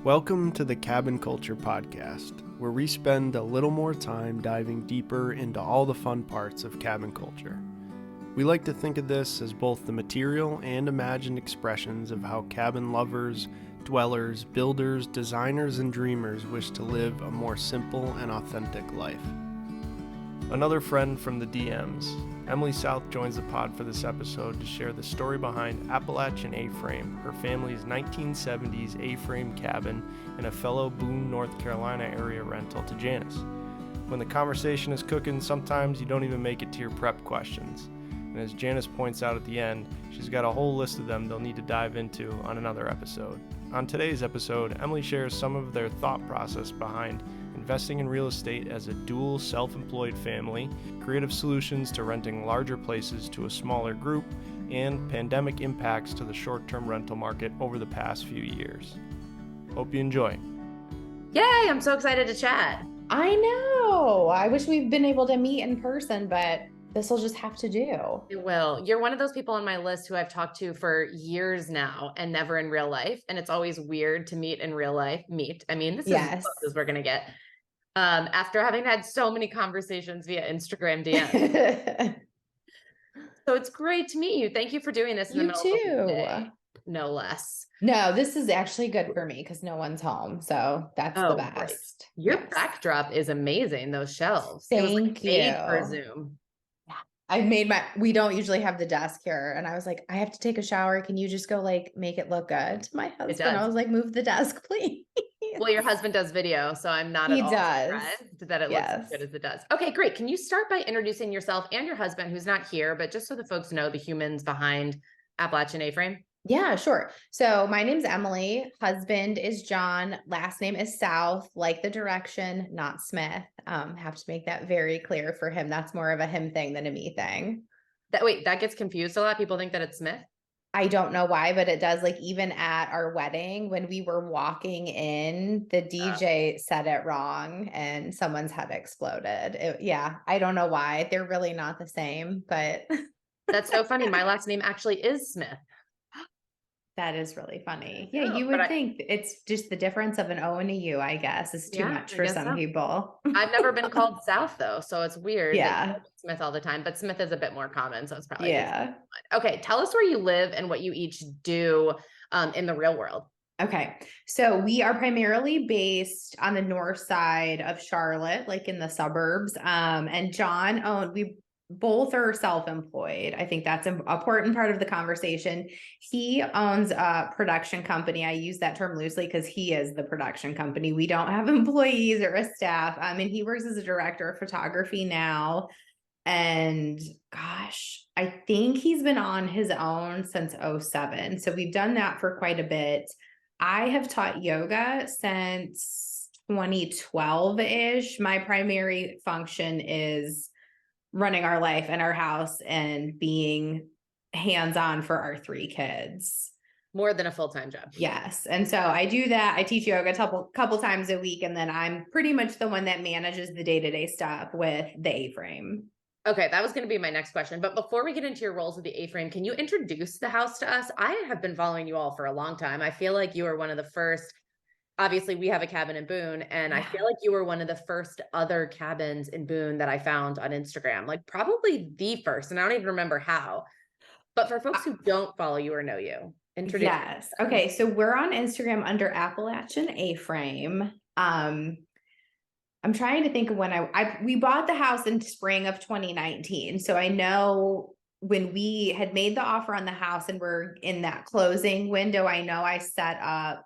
Welcome to the Cabin Culture Podcast, where we spend a little more time diving deeper into all the fun parts of cabin culture. We like to think of this as both the material and imagined expressions of how cabin lovers, dwellers, builders, designers, and dreamers wish to live a more simple and authentic life. Another friend from the DMs, Emily South, joins the pod for this episode to share the story behind Appalachian Aframe, her family's 1970s A-frame cabin in a fellow Boone, North Carolina area rental to Janice. When the conversation is cooking, sometimes you don't even make it to your prep questions. And as Janice points out at the end, she's got a whole list of them they'll need to dive into on another episode. On today's episode, Emily shares some of their thought process behind investing in real estate as a dual self-employed family, creative solutions to renting larger places to a smaller group, and pandemic impacts to the short-term rental market over the past few years. Hope you enjoy. Yay, I'm so excited to chat. I know. I wish we've been able to meet in person, but this will just have to do. It will. You're one of those people on my list who I've talked to for years now and never in real life. And it's always weird to meet in real life. This is as close as we're going to get. After having had so many conversations via Instagram DM. So it's great to meet you. Thank you for doing this in the middle of the day, no less. No, this is actually good for me because no one's home. So that's the best. Great. Your backdrop is amazing, those shelves. Thank you. Made for Zoom. We don't usually have the desk here. And I was like, I have to take a shower. Can you just go make it look good to my husband? I was like, move the desk, please. Well, your husband does video, so I'm not at all surprised that it looks as good as it does. Okay, great. Can you start by introducing yourself and your husband, who's not here, but just so the folks know the humans behind Appalachian Aframe? Yeah, sure. So my name's Emily. Husband is John. Last name is South, like the direction, not Smith. Have to make that very clear for him. That's more of a him thing than a me thing. That gets confused a lot. People think that it's Smith. I don't know why, but it does. Like even at our wedding, when we were walking in, the DJ said it wrong and someone's head exploded. I don't know why. They're really not the same, but. That's so funny. My last name actually is Smith. That is really funny. Yeah, you would think it's just the difference of an O and a U, I guess, is too much for some people. I've never been called South though, so it's weird. Yeah, Smith all the time, but Smith is a bit more common, so it's probably Okay, tell us where you live and what you each do in the real world. Okay, so we are primarily based on the north side of Charlotte, like in the suburbs. And John we both are self-employed. I think that's an important part of the conversation. He owns a production company. I use that term loosely because he is the production company. We don't have employees or a staff. And he works as a director of photography now. And gosh, I think he's been on his own since 2007. So we've done that for quite a bit. I have taught yoga since 2012-ish. My primary function is running our life and our house and being hands-on for our 3 kids. More than a full-time job. Yes. And so I do that. I teach yoga a couple times a week. And then I'm pretty much the one that manages the day-to-day stuff with the A-frame. Okay. That was going to be my next question. But before we get into your roles with the A-frame, can you introduce the house to us? I have been following you all for a long time. I feel like you are one of the first. Obviously, we have a cabin in Boone, and I feel like you were one of the first other cabins in Boone that I found on Instagram, like probably the first, and I don't even remember how. But for folks who don't follow you or know you, introduce yourself. Okay, so we're on Instagram under Appalachian Aframe. I'm trying to think of when we bought the house in spring of 2019. So I know when we had made the offer on the house and we're in that closing window, I know I set up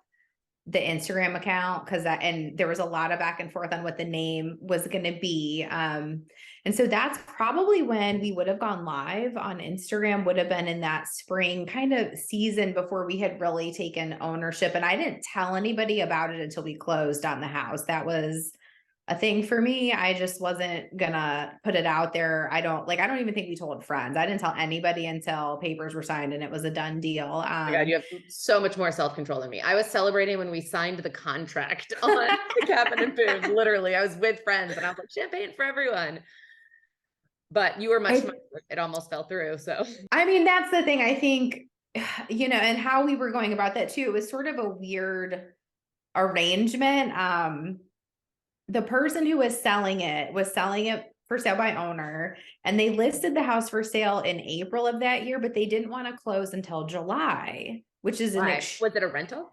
the Instagram account and there was a lot of back and forth on what the name was going to be. And so that's probably when we would have gone live on Instagram, would have been in that spring kind of season before we had really taken ownership. And I didn't tell anybody about it until we closed on the house. That was a thing for me. I just wasn't gonna put it out there. I don't even think we told friends. I didn't tell anybody until papers were signed and it was a done deal. Oh my God, you have so much more self-control than me. I was celebrating when we signed the contract on the cabin in Boone. Literally, I was with friends and I was like, champagne for everyone. But you were much, it almost fell through. So, that's the thing. I think, and how we were going about that too. It was sort of a weird arrangement. The person who was selling it for sale by owner, and they listed the house for sale in April of that year, but they didn't want to close until July, which is Was it a rental?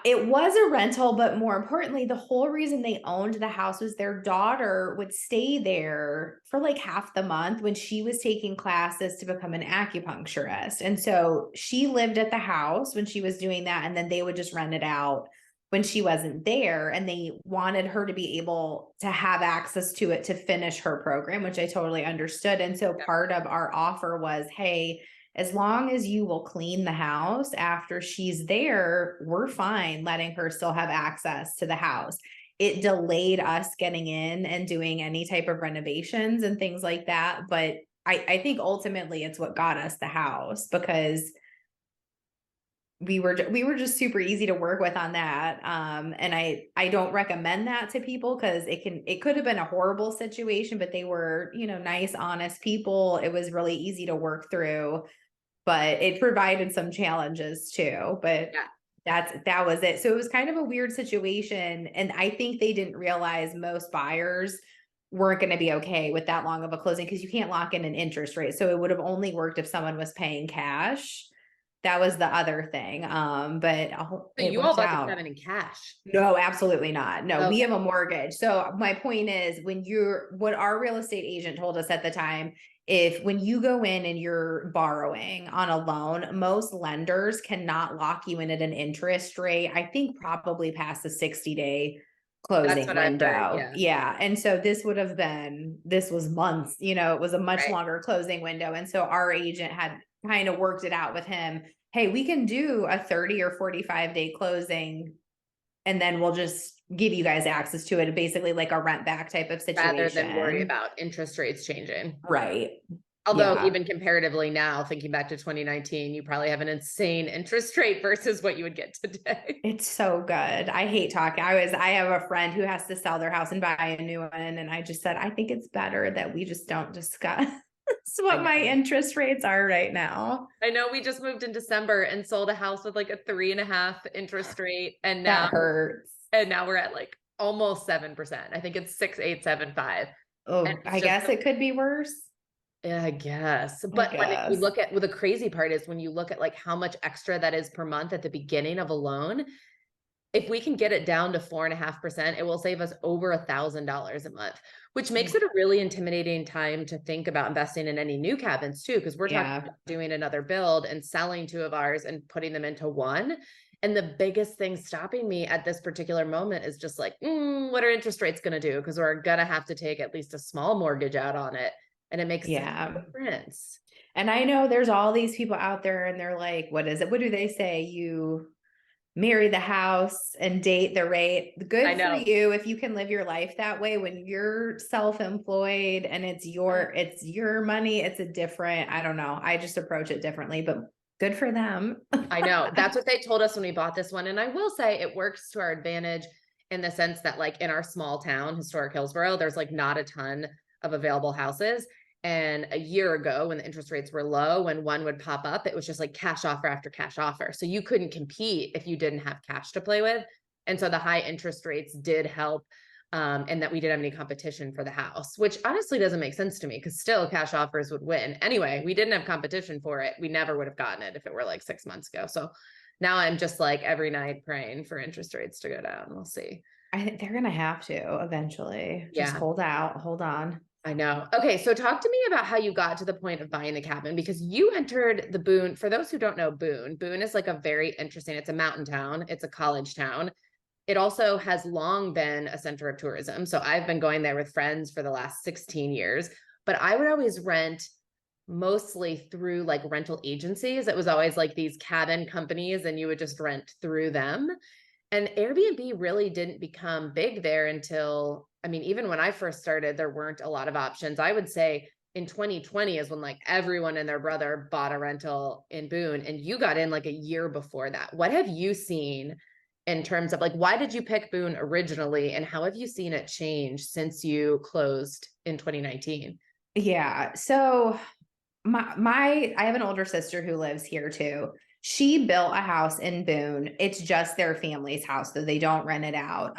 It was a rental, but more importantly, the whole reason they owned the house was their daughter would stay there for like half the month when she was taking classes to become an acupuncturist. And so she lived at the house when she was doing that, and then they would just rent it out when she wasn't there. And they wanted her to be able to have access to it to finish her program, which I totally understood. And so part of our offer was, hey, as long as you will clean the house after she's there, we're fine letting her still have access to the house. It delayed us getting in and doing any type of renovations and things like that. But I think ultimately it's what got us the house, because we were just super easy to work with on that. And I don't recommend that to people, because it could have been a horrible situation, but they were, nice, honest people. It was really easy to work through, but it provided some challenges too. But that was it. So it was kind of a weird situation. And I think they didn't realize most buyers weren't going to be okay with that long of a closing, because you can't lock in an interest rate. So it would have only worked if someone was paying cash. That was the other thing. But So you all bought the cabin in cash? No, absolutely not. No, Okay. We have a mortgage. So my point is, what our real estate agent told us at the time, when you go in and you're borrowing on a loan, most lenders cannot lock you in at an interest rate, I think probably past the 60-day closing window. Yeah. And so this was months, it was a much longer closing window. And so our agent had kind of worked it out with him. Hey, we can do a 30 or 45-day closing, and then we'll just give you guys access to it, basically like a rent back type of situation, rather than worry about interest rates changing. Right. Although even comparatively now, thinking back to 2019, you probably have an insane interest rate versus what you would get today. It's so good. I hate talking. I have a friend who has to sell their house and buy a new one. And I just said, I think it's better that we just don't discuss what my interest rates are right now. I know we just moved in December and sold a house with like a 3.5 interest rate. And now that hurts. And now we're at like almost 7%. I think it's 6.875. Oh, I guess it could be worse. Yeah, I guess. But when you look at, the crazy part is when you look at like how much extra that is per month at the beginning of a loan, if we can get it down to 4.5%, it will save us over $1,000 a month, which makes it a really intimidating time to think about investing in any new cabins too, because we're talking about doing another build and selling 2 of ours and putting them into one. And the biggest thing stopping me at this particular moment is just like, what are interest rates going to do? Because we're going to have to take at least a small mortgage out on it. And it makes a difference. And I know there's all these people out there and they're like, what is it? What do they say? You marry the house and date the rate. Good for you if you can live your life that way. When you're self-employed and it's your money, it's a different, I don't know. I just approach it differently, but good for them. I know. That's what they told us when we bought this one. And I will say it works to our advantage in the sense that like in our small town, historic Hillsboro, there's like not a ton of available houses. And a year ago when the interest rates were low, when one would pop up, it was just like cash offer after cash offer. So you couldn't compete if you didn't have cash to play with. And so the high interest rates did help. And that we didn't have any competition for the house, which honestly doesn't make sense to me because still cash offers would win. Anyway, we didn't have competition for it. We never would have gotten it if it were like 6 months ago. So now I'm just like every night praying for interest rates to go down. We'll see. I think they're going to have to eventually. Just hold out, hold on. I know. Okay. So talk to me about how you got to the point of buying the cabin, because you entered the Boone. For those who don't know Boone is like a very interesting, it's a mountain town. It's a college town. It also has long been a center of tourism. So I've been going there with friends for the last 16 years, but I would always rent mostly through like rental agencies. It was always like these cabin companies and you would just rent through them. And Airbnb really didn't become big there until, I mean, even when I first started, there weren't a lot of options. I would say in 2020 is when like everyone and their brother bought a rental in Boone, and you got in like a year before that. What have you seen in terms of like, why did you pick Boone originally, and how have you seen it change since you closed in 2019? Yeah. So I have an older sister who lives here too. She built a house in Boone. It's just their family's house, so they don't rent it out.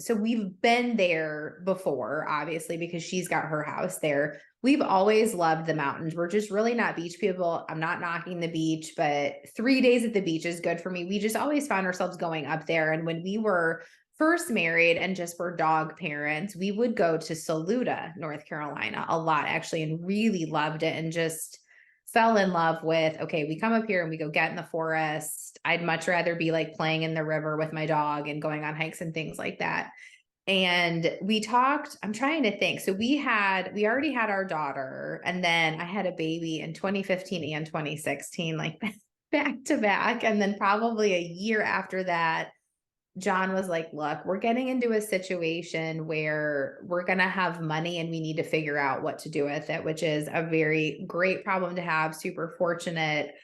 So we've been there before, obviously, because she's got her house there. We've always loved the mountains. We're just really not beach people. I'm not knocking the beach, but 3 days at the beach is good for me. We just always found ourselves going up there. And when we were first married and just for dog parents, we would go to Saluda, North Carolina a lot, actually, and really loved it and just fell in love with, okay, we come up here and we go get in the forest. I'd much rather be like playing in the river with my dog and going on hikes and things like that. And we talked, I'm trying to think. So we already had our daughter, and then I had a baby in 2015 and 2016, like back to back. And then probably a year after that, John was like, look, we're getting into a situation where we're going to have money and we need to figure out what to do with it, which is a very great problem to have, super fortunate.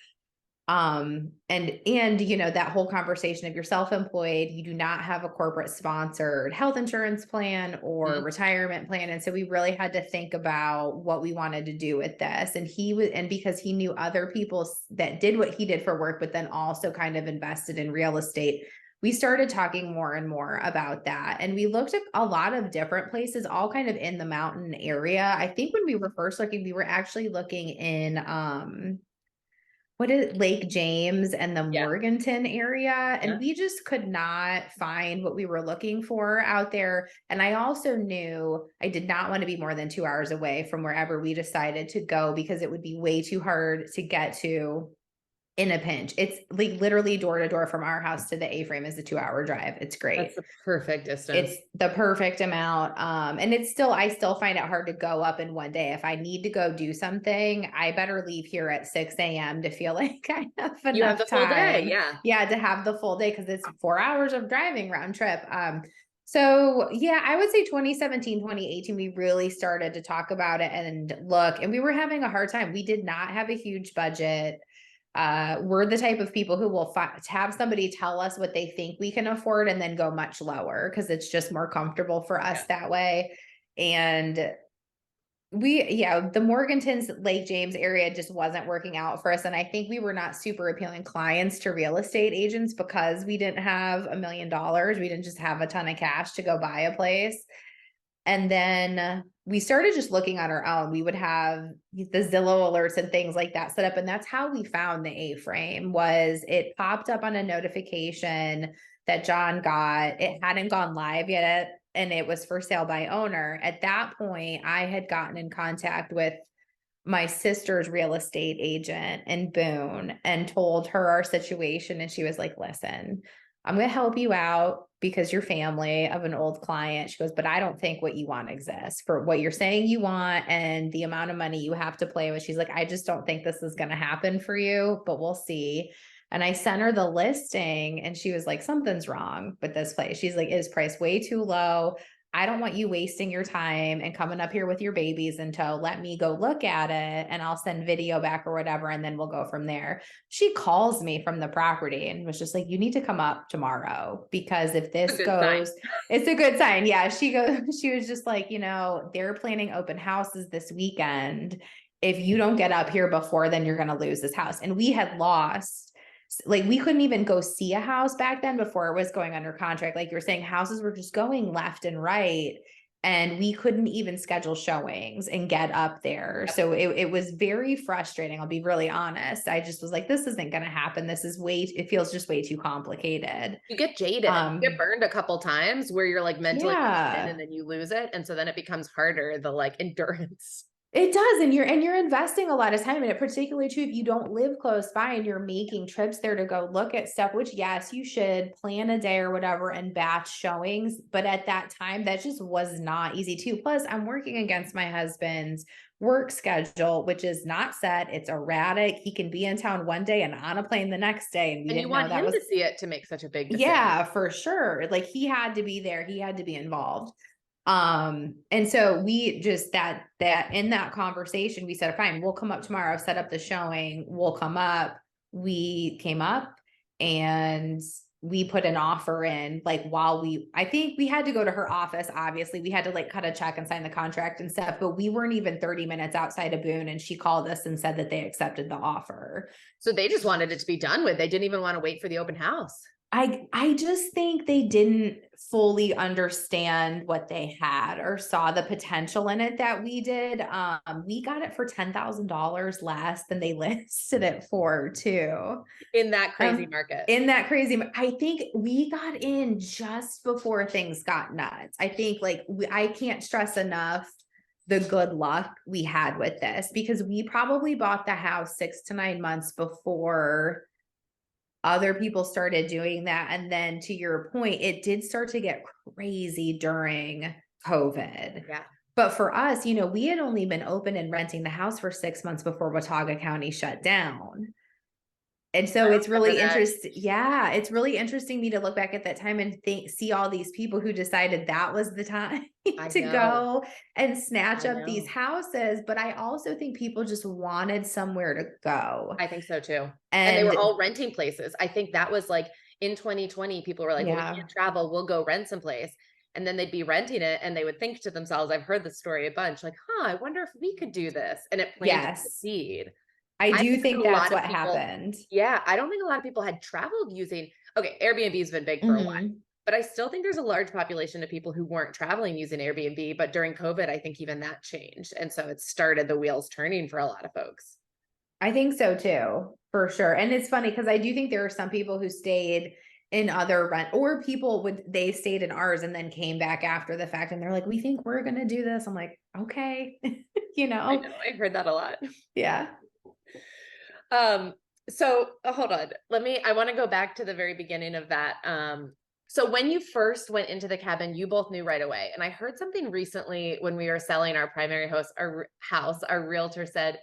And that whole conversation of you're self-employed, you do not have a corporate sponsored health insurance plan or retirement plan. And so we really had to think about what we wanted to do with this. And because he knew other people that did what he did for work, but then also kind of invested in real estate, we started talking more and more about that. And we looked at a lot of different places, all kind of in the mountain area. I think when we were first looking, we were actually looking in, Lake James and the Morganton area. And we just could not find what we were looking for out there. And I also knew I did not want to be more than 2 hours away from wherever we decided to go, because it would be way too hard to get to in a pinch. It's like literally door to door from our house to the A-frame is a 2-hour drive. It's great. That's the perfect distance. It's the perfect amount. And I still find it hard to go up in one day. If I need to go do something, I better leave here at 6 a.m. to feel like I have enough you have the time. Full day. Yeah. Yeah. To have the full day, because it's 4 hours of driving round trip. So yeah, I would say 2017, 2018, we really started to talk about it and look, and we were having a hard time. We did not have a huge budget. We're the type of people who will have somebody tell us what they think we can afford and then go much lower, because it's just more comfortable for us that way. And the Morganton's Lake James area just wasn't working out for us. And I think we were not super appealing clients to real estate agents because we didn't have $1 million. We didn't just have a ton of cash to go buy a place. And then we started just looking on our own. We would have the Zillow alerts and things like that set up. And that's how we found the A-frame. Was it popped up on a notification that John got. It hadn't gone live yet, and it was for sale by owner. At that point, I had gotten in contact with my sister's real estate agent in Boone and told her our situation. And she was like, listen, I'm going to help you out because you're family of an old client. She goes, but I don't think what you want exists for what you're saying you want and the amount of money you have to play with. She's like, I just don't think this is going to happen for you, but we'll see. And I sent her the listing and she was like, something's wrong with this place. She's like, it's priced way too low. I don't want you wasting your time and coming up here with your babies until let me go look at it and I'll send video back or whatever. And then we'll go from there. She calls me from the property and was just like, you need to come up tomorrow because if this goes, it's a good sign. Yeah. She was just like, they're planning open houses this weekend. If you don't get up here before, then you're going to lose this house. And we had lost. Like we couldn't even go see a house back then before it was going under contract. Like you're saying, houses were just going left and right and we couldn't even schedule showings and get up there. So it was very frustrating. I'll be really honest. I just was like, this isn't going to happen. It feels just way too complicated. You get jaded, you get burned a couple times where you're like mentally and then you lose it. And so then it becomes harder, the like endurance. It does. And you're investing a lot of time in it, particularly too, if you don't live close by and you're making trips there to go look at stuff, which yes, you should plan a day or whatever and batch showings. But at that time, that just was not easy too. Plus I'm working against my husband's work schedule, which is not set. It's erratic. He can be in town one day and on a plane the next day. And you want him to see it to make such a big decision. Yeah, for sure. Like he had to be there. He had to be involved. And so we just that in that conversation, we said, fine, we'll come up tomorrow, set up the showing. We'll come up. We came up and we put an offer in, like I think we had to go to her office. Obviously we had to like cut a check and sign the contract and stuff, but we weren't even 30 minutes outside of Boone, and she called us and said that they accepted the offer. So they just wanted it to be done with. They didn't even want to wait for the open house. I just think they didn't fully understand what they had or saw the potential in it that we did. We got it for $10,000 less than they listed it for too. In that crazy market. I think we got in just before things got nuts. I think like I can't stress enough the good luck we had with this, because we probably bought the house 6 to 9 months before other people started doing that. And then to your point, it did start to get crazy during COVID. Yeah. But for us, you know, we had only been open and renting the house for 6 months before Watauga County shut down. And so it's really interesting. Yeah. It's really interesting me to look back at that time and see all these people who decided that was the time to go and snatch up these houses. But I also think people just wanted somewhere to go. I think so too. And they were all renting places. I think that was like in 2020, people were like, well, we can't travel, we'll go rent someplace. And then they'd be renting it and they would think to themselves, I've heard the story a bunch, like, I wonder if we could do this. And it planted the seed. I do think that's what happened. Yeah. I don't think a lot of people had traveled using, Airbnb has been big for a while, but I still think there's a large population of people who weren't traveling using Airbnb. But during COVID, I think even that changed. And so it started the wheels turning for a lot of folks. I think so too, for sure. And it's funny because I do think there are some people who stayed in other or people they stayed in ours and then came back after the fact and they're like, we think we're going to do this. I'm like, okay. I heard that a lot. Yeah. So hold on, I want to go back to the very beginning of that. So when you first went into the cabin, you both knew right away. And I heard something recently when we were selling our primary house, our realtor said,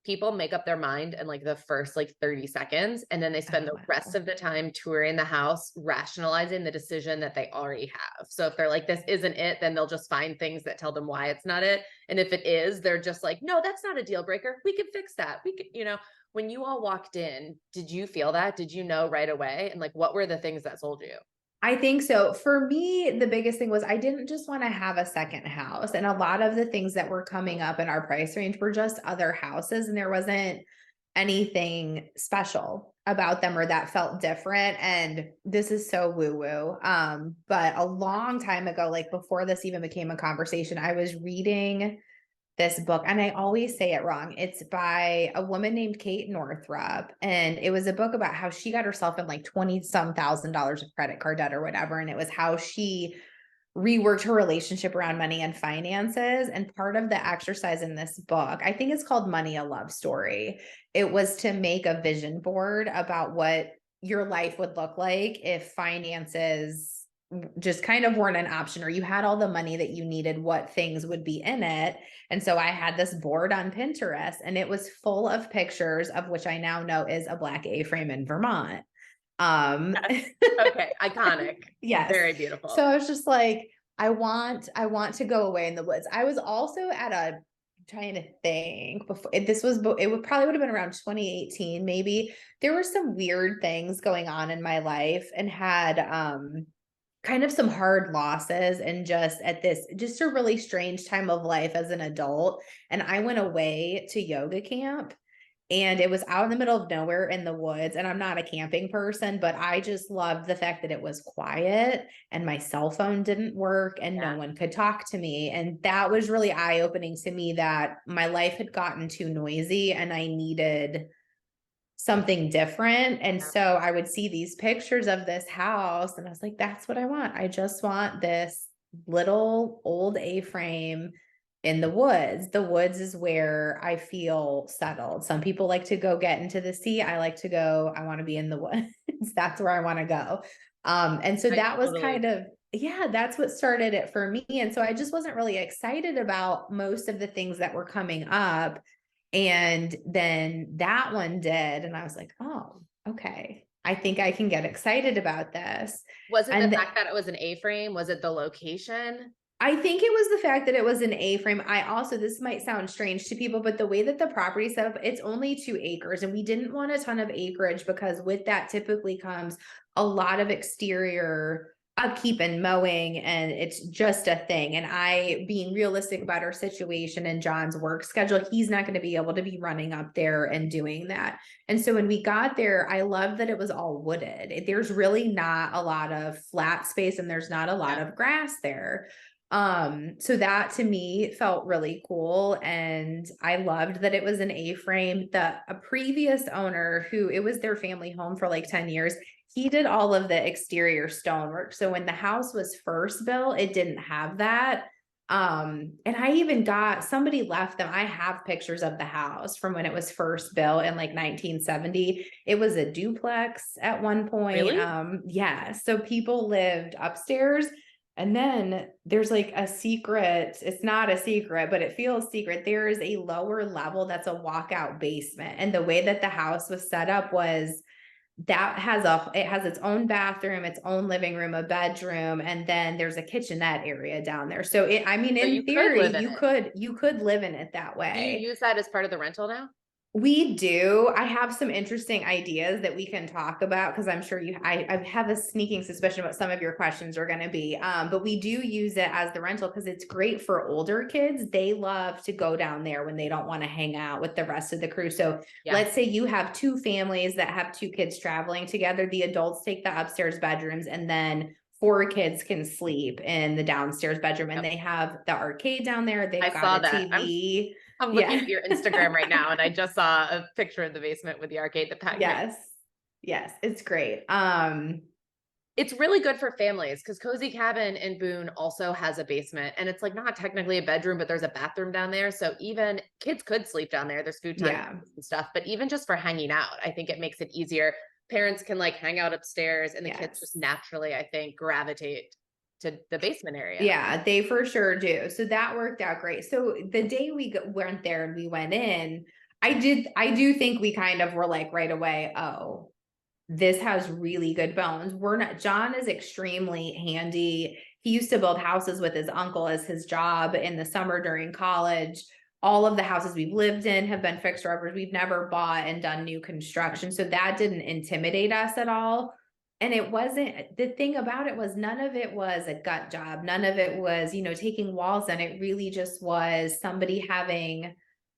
people make up their mind in like the first 30 seconds. And then they spend the rest of the time touring the house, rationalizing the decision that they already have. So if they're like, this isn't it, then they'll just find things that tell them why it's not it. And if it is, they're just like, no, that's not a deal breaker. We can fix that. We could, when you all walked in, did you feel that? Did you know right away? And what were the things that sold you? I think so. For me, the biggest thing was I didn't just want to have a second house. And a lot of the things that were coming up in our price range were just other houses. And there wasn't anything special about them or that felt different. And this is so woo-woo. But a long time ago, before this even became a conversation, I was reading this book, and I always say it wrong. It's by a woman named Kate Northrup. And it was a book about how she got herself in $20,000 of credit card debt or whatever. And it was how she reworked her relationship around money and finances. And part of the exercise in this book, I think it's called Money, a Love Story. It was to make a vision board about what your life would look like if finances just kind of weren't an option, or you had all the money that you needed, what things would be in it. And so I had this board on Pinterest, and it was full of pictures of which I now know is a Black A-frame in Vermont. Yes. Okay. Iconic. Yes. Very beautiful. So I was just like, I want to go away in the woods. I was also trying to think before it probably would have been around 2018. Maybe there were some weird things going on in my life and had, kind of some hard losses, and just a really strange time of life as an adult. And I went away to yoga camp, and it was out in the middle of nowhere in the woods. And I'm not a camping person, but I just loved the fact that it was quiet and my cell phone didn't work and no one could talk to me. And that was really eye-opening to me, that my life had gotten too noisy and I needed something different. And so I would see these pictures of this house and I was like, that's what I want. I just want this little old A-frame in the woods. The woods is where I feel settled. Some people like to go get into the sea. I want to be in the woods. That's where I want to go. And so that was kind of, that's what started it for me. And so I just wasn't really excited about most of the things that were coming up. And then that one did. And I was like, oh, okay. I think I can get excited about this. Was it the fact that it was an A-frame? Was it the location? I think it was the fact that it was an A-frame. I also, this might sound strange to people, but the way that the property set up, it's only 2 acres, and we didn't want a ton of acreage because with that typically comes a lot of exterior upkeep and mowing, and it's just a thing. And I, being realistic about our situation and John's work schedule, he's not going to be able to be running up there and doing that. And so when we got there, I loved that it was all wooded. There's really not a lot of flat space, and there's not a lot of grass there. So that to me felt really cool. And I loved that it was an A-frame. A previous owner, who it was their family home for like 10 years, he did all of the exterior stonework. So when the house was first built, it didn't have that. And I even got, somebody left them. I have pictures of the house from when it was first built in like 1970. It was a duplex at one point. Really? Yeah. So people lived upstairs. And then there's like a secret, it's not a secret, but it feels secret. There is a lower level that's a walkout basement. And the way that the house was set up was that it has its own bathroom, its own living room, a bedroom, and then there's a kitchenette area down there. So in theory, you could live in it that way. Do you use that as part of the rental now? We do. I have some interesting ideas that we can talk about, because I'm sure I have a sneaking suspicion what some of your questions are going to be. But we do use it as the rental because it's great for older kids. They love to go down there when they don't want to hang out with the rest of the crew. So let's say you have 2 families that have 2 kids traveling together. The adults take the upstairs bedrooms, and then 4 kids can sleep in the downstairs bedroom. And they have the arcade down there. They've got a TV. I'm looking at your Instagram right now, and I just saw a picture of the basement with the arcade. Yes, it's great. It's really good for families because Cozy Cabin in Boone also has a basement, and it's like not technically a bedroom, but there's a bathroom down there. So even kids could sleep down there. There's food time and stuff, but even just for hanging out, I think it makes it easier. Parents can like hang out upstairs, and the kids just naturally, I think, gravitate to the basement area. Yeah, they for sure do. So that worked out great. So the day we went there and we went in, I do think we kind of were like right away, oh, this has really good bones. John is extremely handy. He used to build houses with his uncle as his job in the summer during college. All of the houses we've lived in have been fixer-uppers. We've never bought and done new construction. So that didn't intimidate us at all. And it wasn't, the thing about it was none of it was a gut job. None of it was, taking walls in. It really just was somebody having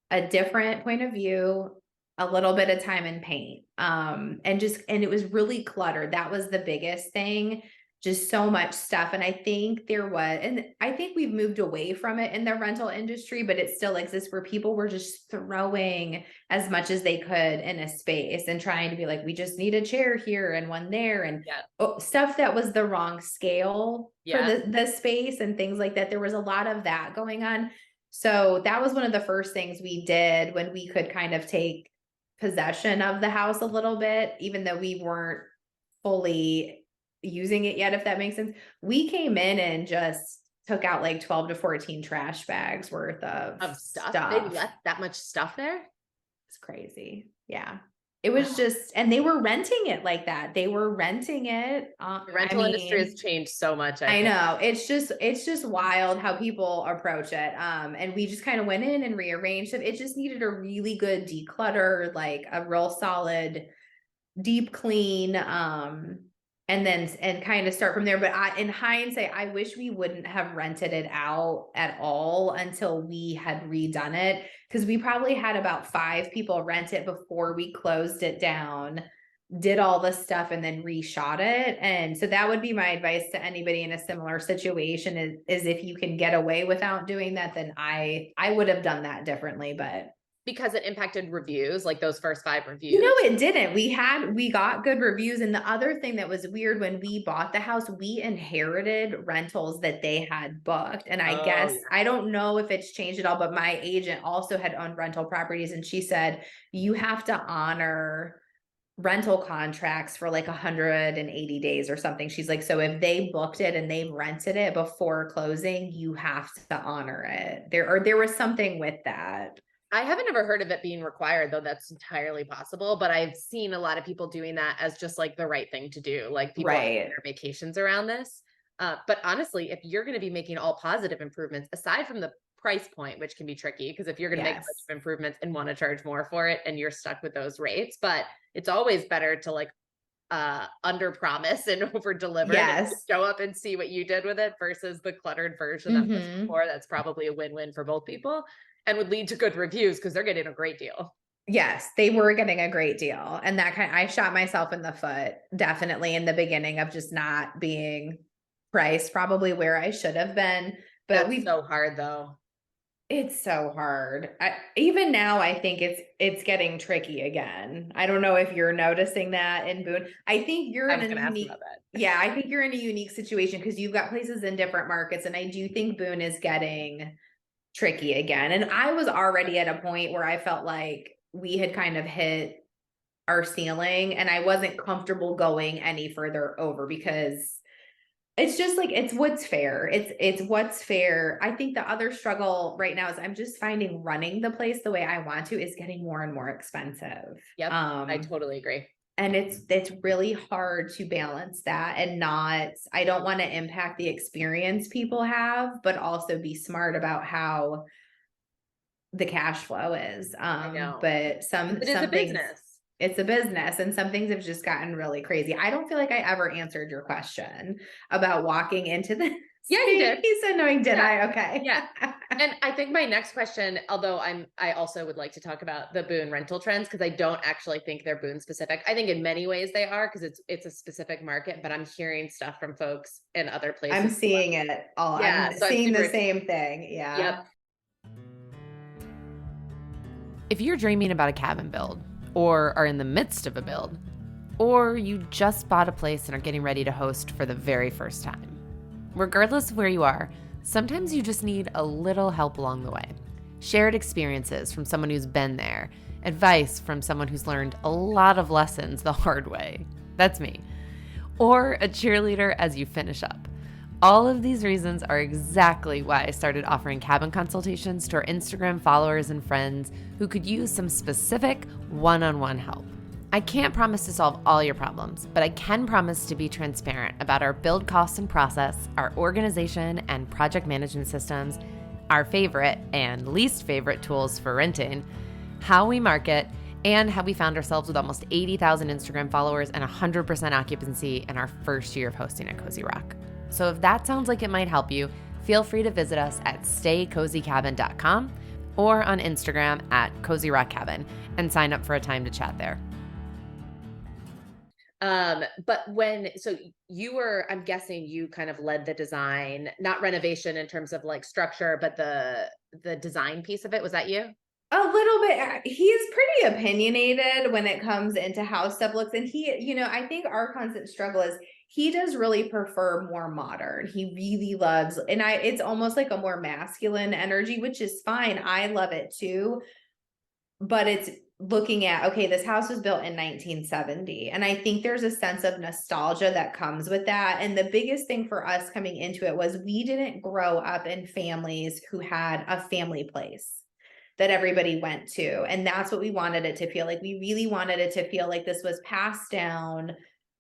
a different point of view, a little bit of time and paint. And it was really cluttered. That was the biggest thing. Just so much stuff. And I think we've moved away from it in the rental industry, but it still exists where people were just throwing as much as they could in a space and trying to be like, we just need a chair here and one there, and stuff that was the wrong scale for the space and things like that. There was a lot of that going on. So that was one of the first things we did when we could kind of take possession of the house a little bit, even though we weren't fully using it yet, if that makes sense. We came in and just took out like 12 to 14 trash bags worth of stuff. They left that much stuff there? It's crazy. Yeah. It was just, and they were renting it like that. They were renting it. The rental industry has changed so much. I know. It's just wild how people approach it. And we just kind of went in and rearranged it. It just needed a really good declutter, like a real solid deep clean. And kind of start from there. But in hindsight, I wish we wouldn't have rented it out at all until we had redone it, because we probably had about 5 people rent it before we closed it down, did all the stuff, and then reshot it. And so that would be my advice to anybody in a similar situation is if you can get away without doing that, then I would have done that differently. But because it impacted reviews, like those first 5 reviews? It didn't. We got good reviews. And the other thing that was weird, when we bought the house, we inherited rentals that they had booked. And I guess, I don't know if it's changed at all, but my agent also had owned rental properties. And she said, you have to honor rental contracts for like 180 days or something. She's like, so if they booked it and they rented it before closing, you have to honor it. There was something with that. I haven't ever heard of it being required, though. That's entirely possible. But I've seen a lot of people doing that as just like the right thing to do. Like people have their vacations around this. But honestly, if you're going to be making all positive improvements, aside from the price point, which can be tricky, because if you're going to make a bunch of improvements and want to charge more for it and you're stuck with those rates, but it's always better to like under promise and over deliver and show up and see what you did with it versus the cluttered version that was before. That's probably a win-win for both people and would lead to good reviews because they're getting a great deal. Yes, they were getting a great deal. And that I shot myself in the foot definitely in the beginning of just not being priced probably where I should have been. But That's so hard though. It's so hard. Even now, I think it's getting tricky again. I don't know if you're noticing that in Boone. I think you're in a unique, I think you're in a unique situation because you've got places in different markets, and I do think Boone is getting tricky again. And I was already at a point where I felt like we had kind of hit our ceiling, and I wasn't comfortable going any further over because it's just like, it's what's fair. It's what's fair. I think the other struggle right now is I'm just finding running the place the way I want to is getting more and more expensive. Yep. I totally agree. And it's really hard to balance that and I don't want to impact the experience people have, but also be smart about how the cash flow is. I know. But it is a business. It's a business, and some things have just gotten really crazy. I don't feel like I ever answered your question about walking into this. Yeah, you did. He said, "No, did I?" Okay. Yeah. And I think my next question, although I also would like to talk about the Boone rental trends, because I don't actually think they're Boone specific. I think in many ways they are, because it's a specific market, but I'm hearing stuff from folks in other places. I'm seeing it all. Yeah, I'm seeing the same thing. Yeah. Yep. If you're dreaming about a cabin build, or are in the midst of a build, or you just bought a place and are getting ready to host for the very first time, regardless of where you are, sometimes you just need a little help along the way. Shared experiences from someone who's been there, advice from someone who's learned a lot of lessons the hard way. That's me. Or a cheerleader as you finish up. All of these reasons are exactly why I started offering cabin consultations to our Instagram followers and friends who could use some specific one-on-one help. I can't promise to solve all your problems, but I can promise to be transparent about our build costs and process, our organization and project management systems, our favorite and least favorite tools for renting, how we market, and how we found ourselves with almost 80,000 Instagram followers and 100% occupancy in our first year of hosting at Cozy Rock. So if that sounds like it might help you, feel free to visit us at staycozycabin.com or on Instagram at Cozy Rock Cabin and sign up for a time to chat there. But so you were, I'm guessing you kind of led the design, not renovation in terms of like structure, but the design piece of it. Was that you? A little bit. He's pretty opinionated when it comes into how stuff looks. And I think our constant struggle is he does really prefer more modern. He really loves, and it's almost like a more masculine energy, which is fine. I love it too. But it's looking at, okay, this house was built in 1970. And I think there's a sense of nostalgia that comes with that. And the biggest thing for us coming into it was we didn't grow up in families who had a family place that everybody went to. And that's what we wanted it to feel like. We really wanted it to feel like this was passed down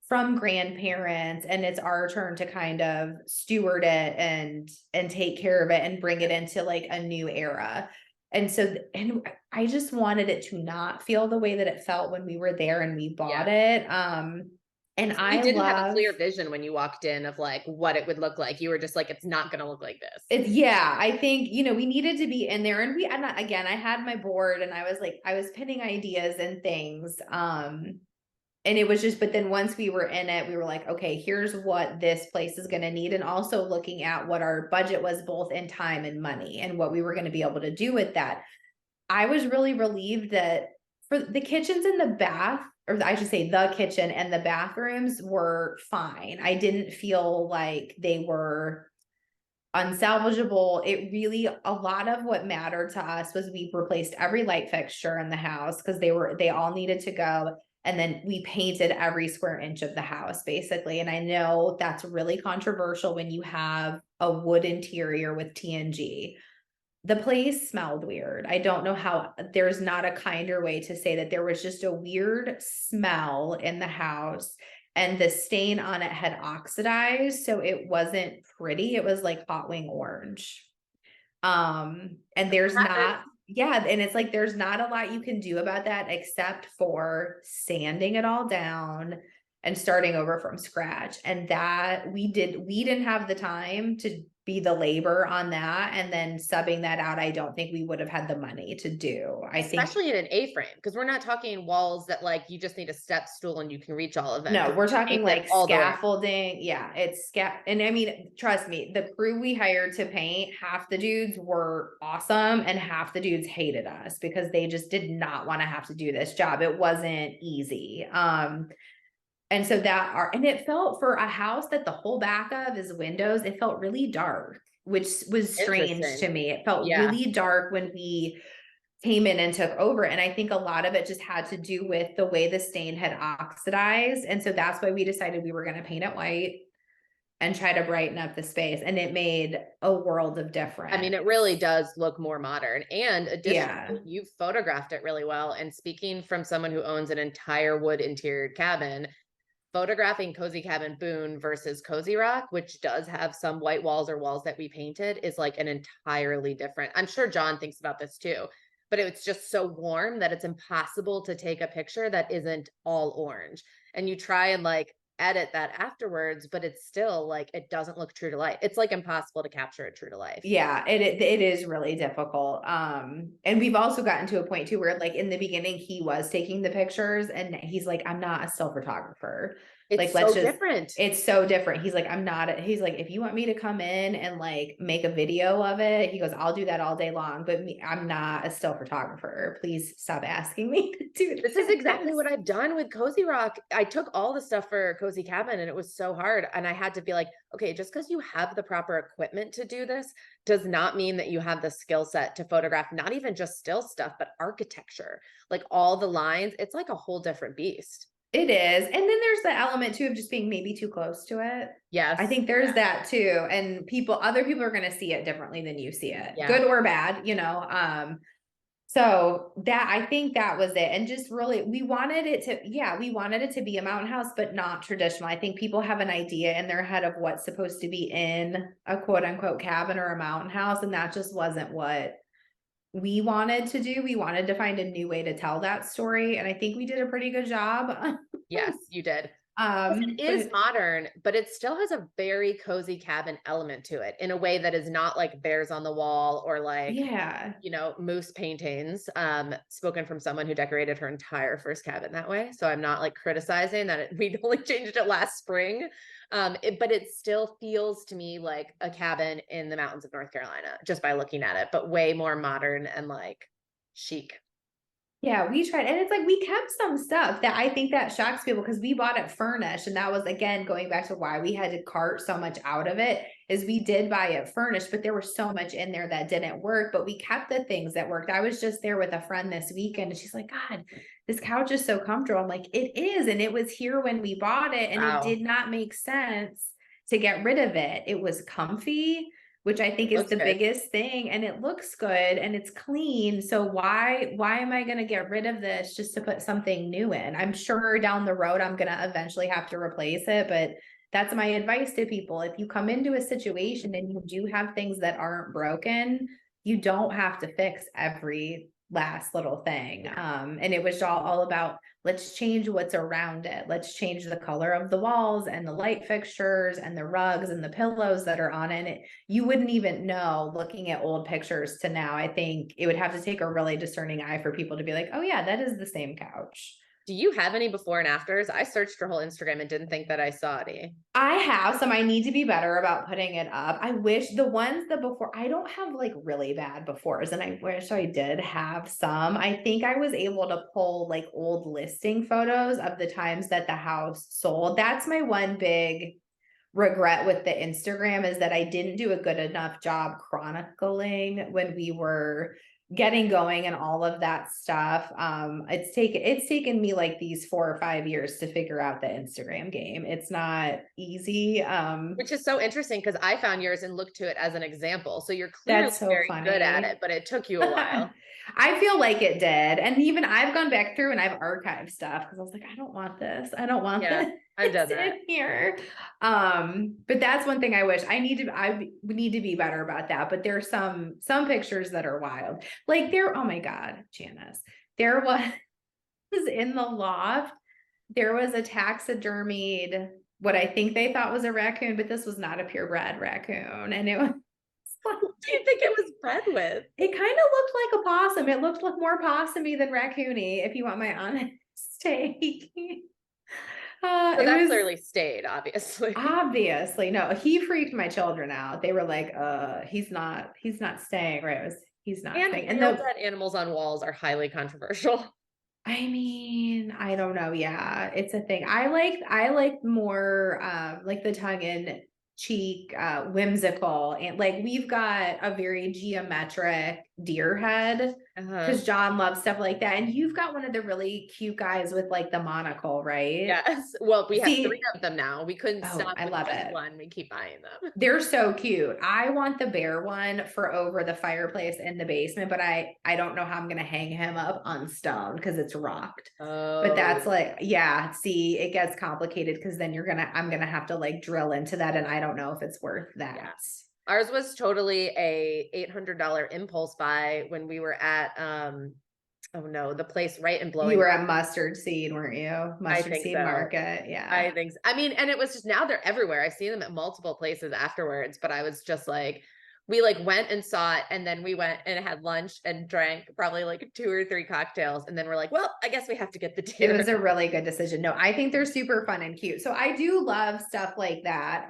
from grandparents, and it's our turn to kind of steward it and take care of it and bring it into like a new era. And so, and I just wanted it to not feel the way that it felt when we were there and we bought it. And so I didn't have a clear vision when you walked in of like what it would look like. You were just like, it's not going to look like this. I think, we needed to be in there, and again, I had my board and I was pinning ideas and things. And it was just, but then once we were in it, we were like, okay, here's what this place is going to need. And also looking at what our budget was both in time and money and what we were going to be able to do with that. I was really relieved that for the kitchens and the bath, or I should say the kitchen and the bathrooms were fine. I didn't feel like they were unsalvageable. It really, a lot of what mattered to us was we replaced every light fixture in the house because they all needed to go. And then we painted every square inch of the house, basically. And I know that's really controversial when you have a wood interior with TNG. The place smelled weird. I don't know how, there's not a kinder way to say that. There was just a weird smell in the house. and the stain on it had oxidized. So it wasn't pretty. It was like hot wing orange. And there's not, and it's like, there's not a lot you can do about that except for sanding it all down and starting over from scratch. And that we didn't have the time to be the labor on that. And then subbing that out, I don't think we would have had the money to do. Especially in an A-frame, because we're not talking walls that like you just need a step stool and you can reach all of them. No, we're talking like scaffolding. Yeah, it's and I mean, trust me, the crew we hired to paint, half the dudes were awesome and half the dudes hated us because they just did not want to have to do this job. It wasn't easy. And so and it felt, for a house that the whole back of is windows, it felt really dark, which was strange to me. It felt really dark when we came in and took over. And I think a lot of it just had to do with the way the stain had oxidized. And so that's why we decided we were going to paint it white and try to brighten up the space. And it made a world of difference. I mean, it really does look more modern. And additionally, you've photographed it really well. And speaking from someone who owns an entire wood interior cabin, photographing Cozy Cabin Boone versus Cozy Rock, which does have some white walls or walls that we painted, is like an entirely different. I'm sure John thinks about this too, but it's just so warm that it's impossible to take a picture that isn't all orange. And you try and like edit that afterwards, but it's still like, it doesn't look true to life. It's like impossible to capture it true to life. Yeah, it is really difficult. And we've also gotten to a point too where like in the beginning he was taking the pictures and he's like, I'm not a still photographer. It's like, so different. It's so different. He's like, he's like, if you want me to come in and like make a video of it, he goes, I'll do that all day long, but I'm not a still photographer. Please stop asking me to do this. Is exactly what I've done with Cozy Rock. I took all the stuff for Cozy Cabin and it was so hard. And I had to be like, okay, just because you have the proper equipment to do this does not mean that you have the skill set to photograph, not even just still stuff, but architecture, like all the lines. It's like a whole different beast. It is. And then there's the element too of just being maybe too close to it. Yes. I think there's that too. And other people are going to see it differently than you see it, good or bad, you know? So that, I think that was it. And just really, we wanted it to be a mountain house, but not traditional. I think people have an idea in their head of what's supposed to be in a quote unquote cabin or a mountain house. And that just wasn't what we wanted to do. We wanted to find a new way to tell that story. And I think we did a pretty good job. Yes, you did. It is modern, but it still has a very cozy cabin element to it in a way that is not like bears on the wall or like, you know, moose paintings, spoken from someone who decorated her entire first cabin that way. So I'm not like criticizing that we only changed it last spring. But it still feels to me like a cabin in the mountains of North Carolina just by looking at it, but way more modern and like chic. Yeah, we tried. And it's like, we kept some stuff that I think that shocks people because we bought it furnished. And that was, again, going back to why we had to cart so much out of it, is we did buy it furnished, but there was so much in there that didn't work, but we kept the things that worked. I was just there with a friend this weekend and she's like, God, this couch is so comfortable. I'm like, it is. And it was here when we bought it and it did not make sense to get rid of it. It was comfy, which I think is the biggest thing. And it looks good and it's clean. So why am I going to get rid of this just to put something new in? I'm sure down the road, I'm going to eventually have to replace it, but that's my advice to people. If you come into a situation and you do have things that aren't broken, you don't have to fix every last little thing. And it was all about, let's change what's around it. Let's change the color of the walls and the light fixtures and the rugs and the pillows that are on it. You wouldn't even know looking at old pictures to now. I think it would have to take a really discerning eye for people to be like, oh yeah, that is the same couch. Do you have any before and afters? I searched your whole Instagram and didn't think that I saw any. I have some. I need to be better about putting it up. I wish the ones that before, I don't have like really bad befores, and I wish I did have some. I think I was able to pull like old listing photos of the times that the house sold. That's my one big regret with the Instagram, is that I didn't do a good enough job chronicling when we were getting going and all of that stuff. It's taken me like these 4 or 5 years to figure out the Instagram game. It's not easy. Which is so interesting because I found yours and looked to it as an example. So you're clearly very good at it, but it took you a while. I feel like it did. And even I've gone back through and I've archived stuff because I was like, I don't want this. I don't want this. I've done It's that. in here. But that's one thing I wish I need to be better about that. But there's some pictures that are wild. Like oh my God, Janice, there was in the loft, there was a taxidermied, what I think they thought was a raccoon, but this was not a purebred raccoon. And it was What do you think it was bred with? it kind of looked like a possum. It looked like more possumy than raccoony, if you want my honest take. So It that was clearly stayed, obviously. obviously no. He freaked my children out. They were like, he's not staying." Right? He's not And staying. And real dead animals on walls are highly controversial. I mean, I don't know. Yeah, it's a thing. I like more like the tongue in cheek, whimsical, and like we've got a very geometric deer head because John loves stuff like that. And you've got one of the really cute guys with like the monocle, right? Yes. Well, we have See, 3 of them now. We couldn't stop I with love just it. one. We keep buying them. They're so cute. I want the bear one for over the fireplace in the basement, but I don't know how I'm gonna hang him up on stone because it's rocked. But that's like, yeah, see, it gets complicated because then I'm gonna have to like drill into that, and I don't know if it's worth that. Yes. Ours was totally a $800 impulse buy when we were at oh no, the place right in Blowing. You were at Mustard Seed, weren't you? Mustard Seed so. Market. Yeah. I think so. I mean, and it was just, now they're everywhere. I see them at multiple places afterwards, but I was just like, we like went and saw it, and then we went and had lunch and drank probably like 2 or 3 cocktails, and then we're like, well, I guess we have to get the deer. It was a really good decision. No, I think they're super fun and cute. So I do love stuff like that.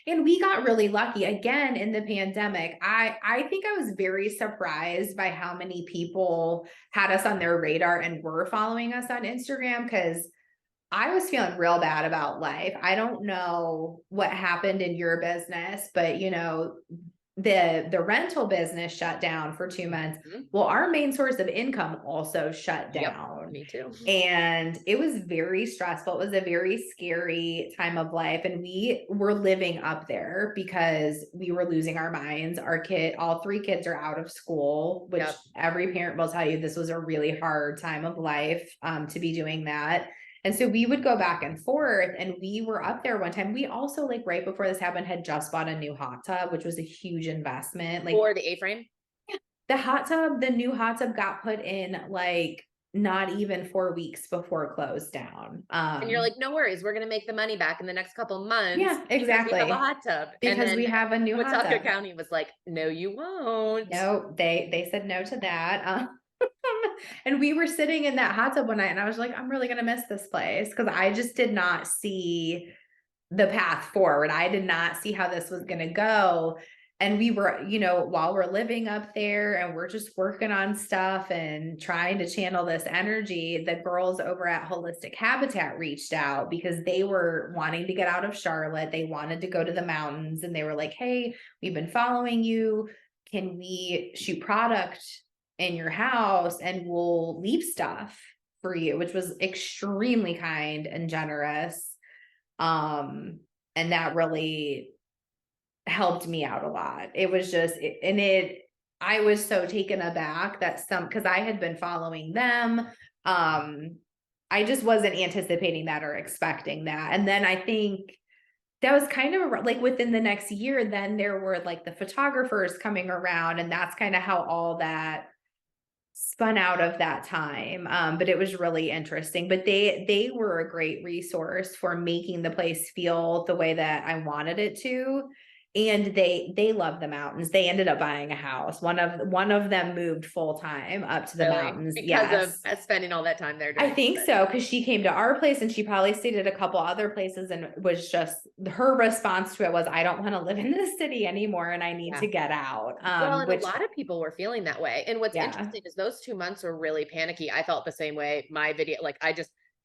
And we got really lucky again in the pandemic. I think I was very surprised by how many people had us on their radar and were following us on Instagram, because I was feeling real bad about life. I don't know what happened in your business, but the rental business shut down for 2 months. Well, our main source of income also shut down. Yep, me too. And it was very stressful. It was a very scary time of life. And we were living up there because we were losing our minds. All 3 kids are out of school, which every parent will tell you this was a really hard time of life to be doing that. And so we would go back and forth, and we were up there one time. We also, like right before this happened, had just bought a new hot tub, which was a huge investment. Like for the A-frame? The new hot tub got put in like not even 4 weeks before close down. And you're like, no worries, we're gonna make the money back in the next couple months. Yeah, exactly. We have a hot tub. Because we have a new hot tub. Watauga County was like, no, you won't. No, they said no to that. And we were sitting in that hot tub one night, and I was like, I'm really going to miss this place, because I just did not see the path forward. I did not see how this was going to go. And we were, while we're living up there and we're just working on stuff and trying to channel this energy, the girls over at Holistic Habitat reached out because they were wanting to get out of Charlotte. They wanted to go to the mountains, and they were like, hey, we've been following you. Can we shoot product in your house and we'll leave stuff for you, which was extremely kind and generous. And that really helped me out a lot. It was just, I was so taken aback that because I had been following them. I just wasn't anticipating that or expecting that. And then I think that was kind of like within the next year, then there were like the photographers coming around, and that's kind of how all that spun out of that time. But it was really interesting. But they were a great resource for making the place feel the way that I wanted it to. And they love the mountains. They ended up buying a house. One of them moved full time up to the mountains because of spending all that time there. I think so, because she came to our place, and she probably stayed at a couple other places, and was just her response to it was, I don't want to live in this city anymore, and I need to get out. Well, and a lot of people were feeling that way. And what's interesting is those 2 months were really panicky. I felt the same way. My video, like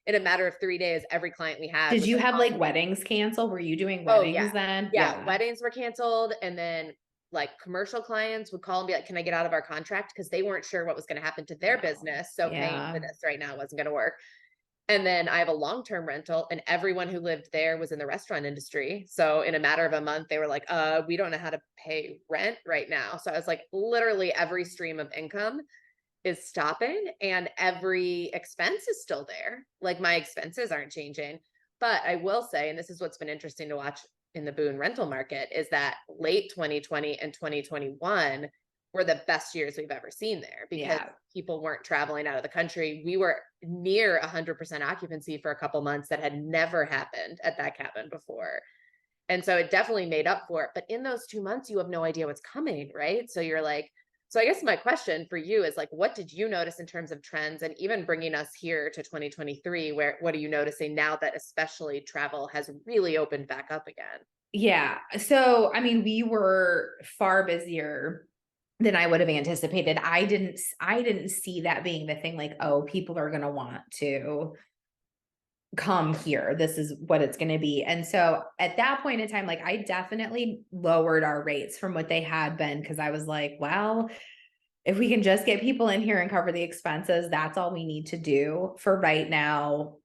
in a matter of 3 days, every client we had. Did you have like weddings canceled? Were you doing weddings then? Yeah, weddings were canceled. And then like commercial clients would call and be like, can I get out of our contract? Because they weren't sure what was going to happen to their business. So paying for this right now wasn't going to work. And then I have a long-term rental, and everyone who lived there was in the restaurant industry. So in a matter of a month, they were like, we don't know how to pay rent right now. So I was like, literally every stream of income is stopping, and every expense is still there. Like my expenses aren't changing. But I will say, and this is what's been interesting to watch in the Boone rental market, is that late 2020 and 2021 were the best years we've ever seen there because people weren't traveling out of the country. We were near 100% occupancy for a couple months that had never happened at that cabin before. And so it definitely made up for it. But in those 2 months, you have no idea what's coming, right? So you're like, so I guess my question for you is like, what did you notice in terms of trends, and even bringing us here to 2023, what are you noticing now that especially travel has really opened back up again? Yeah. So, I mean, we were far busier than I would have anticipated. I didn't see that being the thing, like, oh, people are going to want to come here. This is what it's going to be. And so at that point in time, like, I definitely lowered our rates from what they had been, because I was like, well, if we can just get people in here and cover the expenses, that's all we need to do for right now.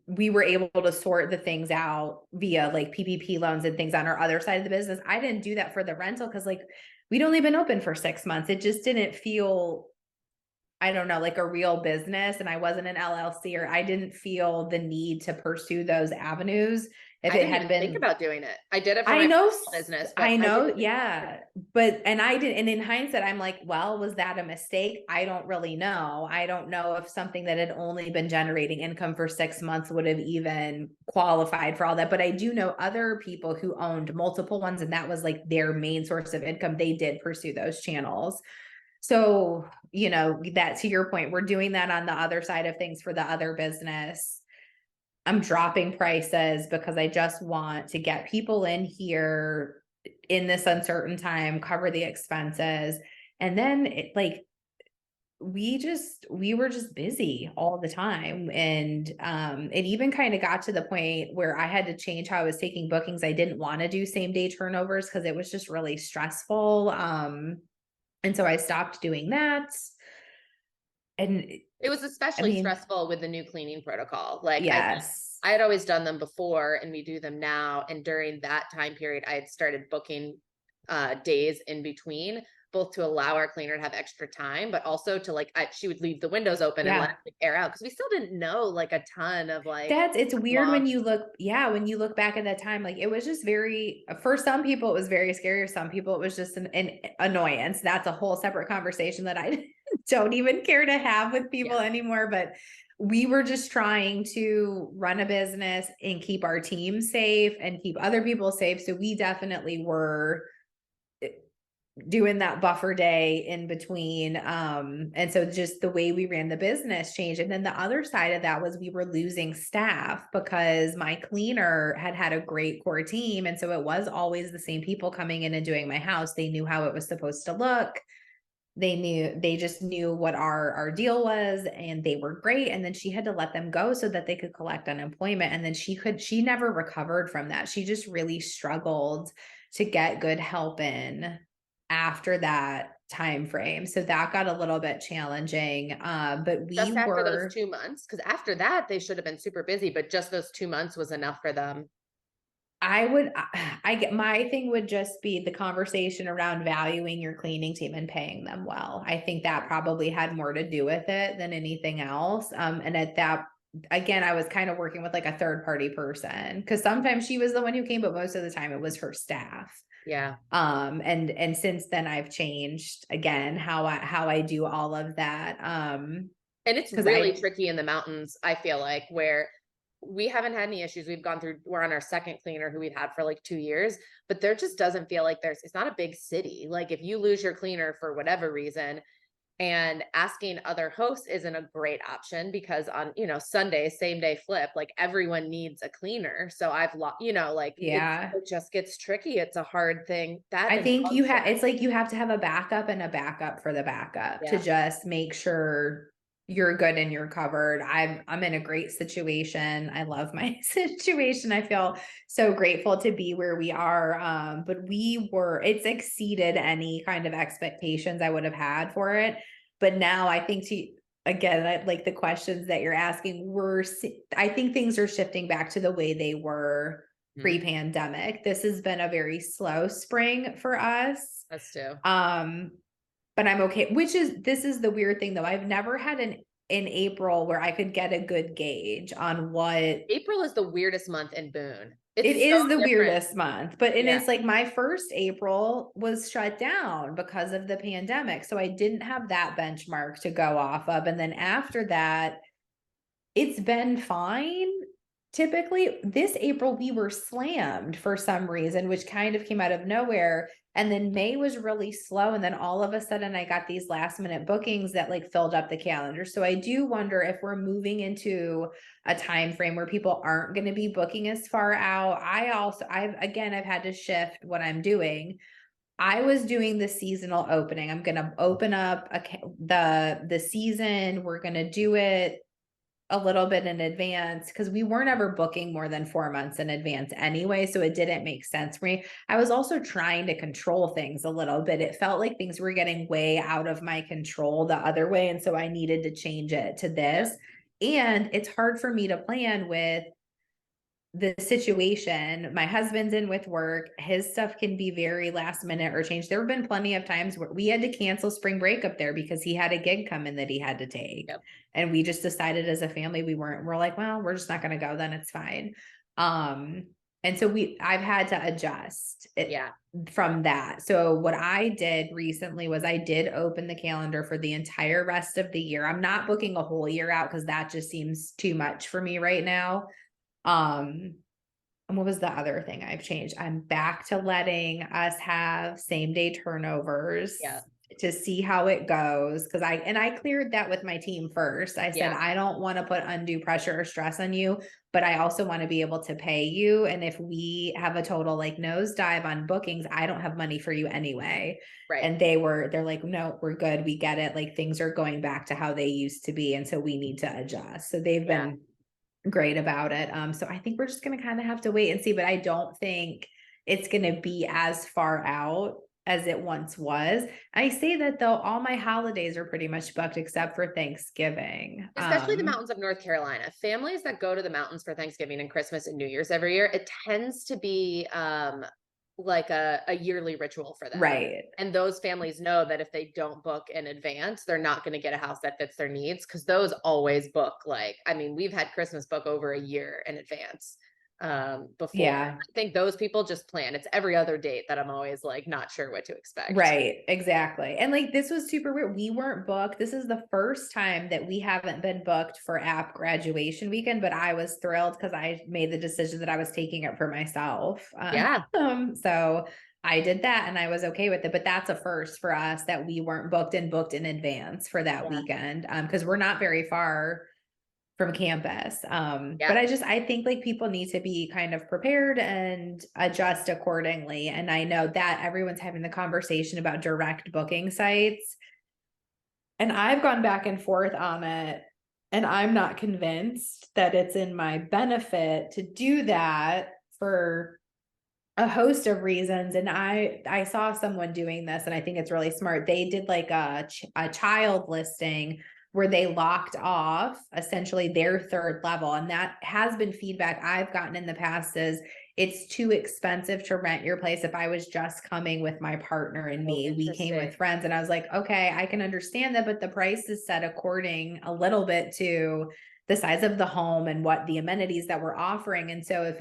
We were able to sort the things out via like PPP loans and things on our other side of the business. I didn't do that for the rental because like we'd only been open for 6 months. It just didn't feel, I don't know, like a real business, and I wasn't an LLC, or I didn't feel the need to pursue those avenues. If I it didn't had even been, think about doing it. I did it for I my know, business. But I know, didn't- yeah. But, and I did, and in hindsight, I'm like, well, was that a mistake? I don't really know. I don't know if something that had only been generating income for 6 months would have even qualified for all that. But I do know other people who owned multiple ones, and that was like their main source of income. They did pursue those channels. So, you know, that, to your point, we're doing that on the other side of things for the other business. I'm dropping prices because I just want to get people in here in this uncertain time, cover the expenses. And then it, like, we were just busy all the time. And it even kind of got to the point where I had to change how I was taking bookings. I didn't want to do same day turnovers because it was just really stressful. And so I stopped doing that. And it was especially stressful with the new cleaning protocol. Like, yes, I had always done them before, and we do them now. And during that time period, I had started booking days in between, both to allow our cleaner to have extra time, but also to like, she would leave the windows open and let it air out, because we still didn't know like a ton of like. It's weird when you look, when you look back at that time, like it was just very, for some people it was very scary, or some people it was just an annoyance. That's a whole separate conversation that I don't even care to have with people anymore. But we were just trying to run a business and keep our team safe and keep other people safe. So we definitely were doing that buffer day in between. And so just the way we ran the business changed. And then the other side of that was we were losing staff because my cleaner had a great core team. And so it was always the same people coming in and doing my house. They knew how it was supposed to look. They just knew what our deal was, and they were great. And then she had to let them go so that they could collect unemployment. And then she never recovered from that. She just really struggled to get good help in after that time frame. So that got a little bit challenging. But just after those 2 months, because after that they should have been super busy, but just those 2 months was enough for them. My thing would just be the conversation around valuing your cleaning team and paying them well. I think that probably had more to do with it than anything else. And at that, again, I was kind of working with like a third party person, because sometimes she was the one who came, but most of the time it was her staff. Yeah. And since then I've changed again how I do all of that. And it's really tricky in the mountains, I feel like, where we haven't had any issues. We're on our second cleaner who we've had for like 2 years, but there just doesn't feel like it's not a big city. Like if you lose your cleaner for whatever reason, and asking other hosts isn't a great option, because on, Sunday, same day flip, like everyone needs a cleaner. So I've lost, it just gets tricky. It's a hard thing. I think it's like you have to have a backup and a backup for the backup to just make sure you're good and you're covered. I'm in a great situation. I love my situation. I feel so grateful to be where we are. But it's exceeded any kind of expectations I would have had for it. But now I think I like the questions that you're asking, I think things are shifting back to the way they were pre-pandemic. This has been a very slow spring for us. Us too. But I'm okay, this is the weird thing though. I've never had an in April where I could get a good gauge on what April is the weirdest month in Boone. it It's is so the different. weirdest month, but and Yeah. it's like my first April was shut down because of the pandemic. So I didn't have that benchmark to go off of. And then after that, it's been fine. Typically, this April we were slammed for some reason, which kind of came out of nowhere. And then May was really slow. And then all of a sudden I got these last minute bookings that like filled up the calendar. So I do wonder if we're moving into a time frame where people aren't going to be booking as far out. I've had to shift what I'm doing. I was doing the seasonal opening. I'm going to open up the season. We're going to do it a little bit in advance because we weren't ever booking more than 4 months in advance anyway. So it didn't make sense for me. I was also trying to control things a little bit. It felt like things were getting way out of my control the other way. And so I needed to change it to this. And it's hard for me to plan with the situation. My husband's in with work. His stuff can be very last minute or change. There have been plenty of times where we had to cancel spring break up there because he had a gig come in that he had to take. Yep. And we just decided as a family, we're like, well, we're just not going to go, then it's fine. And so I've had to adjust from that. So what I did recently was I did open the calendar for the entire rest of the year. I'm not booking a whole year out because that just seems too much for me right now. And what was the other thing I've changed? I'm back to letting us have same day turnovers to see how it goes. Cause I cleared that with my team first. I said, I don't want to put undue pressure or stress on you, but I also want to be able to pay you. And if we have a total like nosedive on bookings, I don't have money for you anyway. Right. And they're like, no, we're good. We get it. Like things are going back to how they used to be. And so we need to adjust. So they've been great about it. So I think we're just going to kind of have to wait and see, but I don't think it's going to be as far out as it once was. I say that though, all my holidays are pretty much booked except for Thanksgiving. Especially the mountains of North Carolina. Families that go to the mountains for Thanksgiving and Christmas and New Year's every year, it tends to be like a yearly ritual for them. Right. And those families know that if they don't book in advance, they're not going to get a house that fits their needs because those always book we've had Christmas book over a year in advance before. I think those people just plan. It's every other date that I'm always like not sure what to expect. Right, exactly. And like this was super weird. We weren't booked. This is the first time that we haven't been booked for app graduation weekend, but I was thrilled because I made the decision that I was taking it for myself. So I did that and I was okay with it, but that's a first for us that we weren't booked in advance for that weekend. Because we're not very far from campus. But I think like people need to be kind of prepared and adjust accordingly. And I know that everyone's having the conversation about direct booking sites. And I've gone back and forth on it. And I'm not convinced that it's in my benefit to do that for a host of reasons. And I saw someone doing this and I think it's really smart. They did like a child listing where they locked off essentially their third level. And that has been feedback I've gotten in the past is it's too expensive to rent your place. If I was just coming with my partner and me, we came with friends and I was like, okay, I can understand that, but the price is set according a little bit to the size of the home and what the amenities that we're offering. And so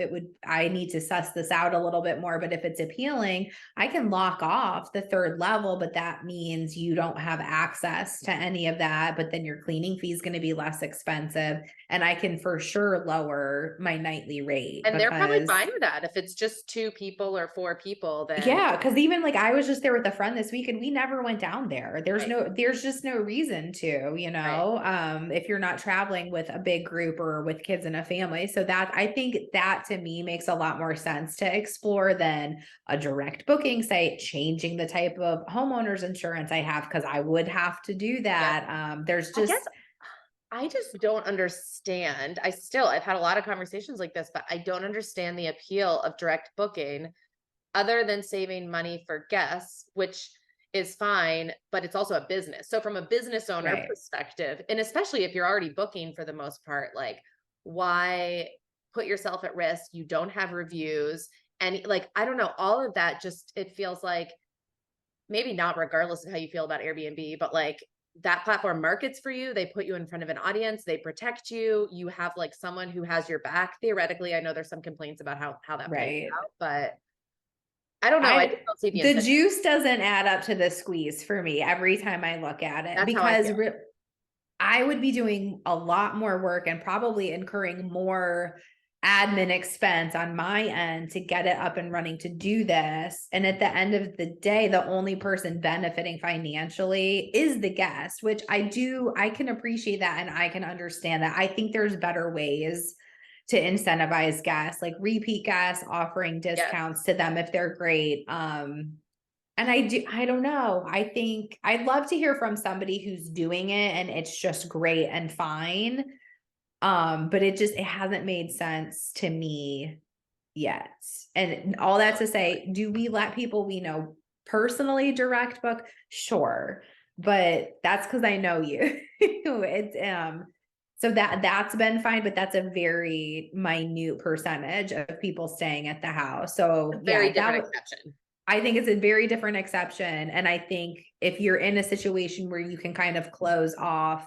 I need to suss this out a little bit more, but if it's appealing, I can lock off the third level, but that means you don't have access to any of that, but then your cleaning fee is going to be less expensive. And I can for sure lower my nightly rate. And they're probably fine with that. If it's just 2 people or 4 people, then because even like I was just there with a friend this week and we never went down there. There's just no reason to, if you're not traveling with a big group or with kids in a family. So that I think that to me makes a lot more sense to explore than a direct booking site, changing the type of homeowners insurance I have, because I would have to do that. I just don't understand. I've had a lot of conversations like this, but I don't understand the appeal of direct booking other than saving money for guests, which is fine, but it's also a business. So from a business owner perspective, and especially if you're already booking for the most part, like why put yourself at risk? You don't have reviews and I don't know, all of that it feels like maybe not regardless of how you feel about Airbnb, but like that platform markets for you. They put you in front of an audience, they protect you. You have like someone who has your back. Theoretically, I know there's some complaints about how that plays out, but I don't know. I just don't see the juice doesn't add up to the squeeze for me every time I look at it. That's because I would be doing a lot more work and probably incurring more admin expense on my end to get it up and running to do this. And at the end of the day, the only person benefiting financially is the guest, which I can appreciate that. And I can understand that. I think there's better ways to incentivize guests, like repeat guests, offering discounts to them if they're great. And I don't know. I think I'd love to hear from somebody who's doing it and it's just great and fine. But it hasn't made sense to me yet. And all that to say, do we let people we know personally direct book? Sure. But that's because I know you. So that's been fine, but that's a very minute percentage of people staying at the house. So very different exception. I think it's a very different exception. And I think if you're in a situation where you can kind of close off